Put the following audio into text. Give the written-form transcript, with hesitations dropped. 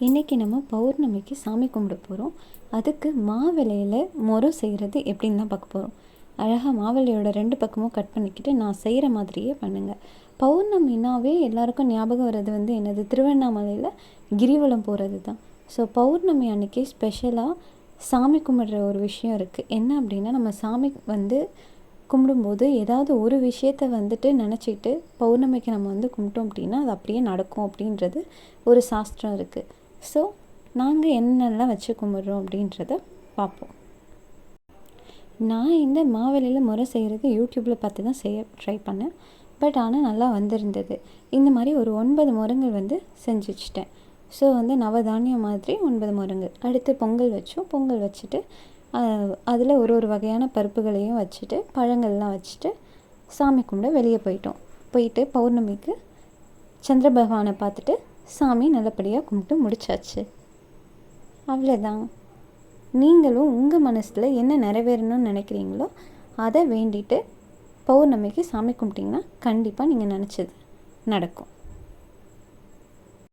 இன்றைக்கி நம்ம பௌர்ணமிக்கு சாமி கும்பிட போகிறோம். அதுக்கு மாவிலையில் முறம் செய்கிறது எப்படின்னு தான் பார்க்க போகிறோம். அழகாக மாவிலையோட 2 பக்கமும் கட் பண்ணிக்கிட்டு நான் செய்கிற மாதிரியே பண்ணுங்கள். பௌர்ணமினாவே எல்லாருக்கும் ஞாபகம் வர்றது என்னது, திருவண்ணாமலையில் கிரிவலம் போகிறது தான். ஸோ பௌர்ணமி அன்றைக்கி ஸ்பெஷலாக சாமி கும்பிட்ற ஒரு விஷயம் இருக்குது. என்ன அப்படின்னா, நம்ம சாமி கும்பிடும்போது ஏதாவது ஒரு விஷயத்தை நினச்சிட்டு பௌர்ணமிக்கு நம்ம கும்பிட்டோம் அப்படின்னா அது அப்படியே நடக்கும் அப்படின்றது ஒரு சாஸ்திரம் இருக்குது. ஸோ நாங்கள் என்னென்னலாம் வச்சு கும்பிட்றோம் அப்படின்றத பார்ப்போம். நான் இந்த மாவிலையில் முறை செய்கிறது யூடியூப்பில் பார்த்து தான் செய்ய ட்ரை பண்ணேன். பட் ஆனால் நல்லா வந்திருந்தது. இந்த மாதிரி ஒரு 9 முறங்கள் செஞ்சு வச்சுட்டேன். ஸோ நவதானியம் மாதிரி 9 முறங்கள். அடுத்து பொங்கல் வச்சோம். பொங்கல் வச்சுட்டு அதில் ஒரு வகையான பருப்புகளையும் வச்சுட்டு பழங்கள்லாம் வச்சுட்டு சாமி கும்பிட வெளியே போயிட்டு பௌர்ணமிக்கு சந்திர பகவானை பார்த்துட்டு சாமி நல்லபடியாக கும்பிட்டு முடிச்சாச்சு. அவ்வளோதான். நீங்களும் உங்கள் மனசில் என்ன நிறைவேறணும்னு நினைக்கிறீங்களோ அதை வேண்டிட்டு பௌர்ணமிக்கு சாமி கும்பிட்டிங்கன்னா கண்டிப்பாக நீங்கள் நினச்சது நடக்கும்.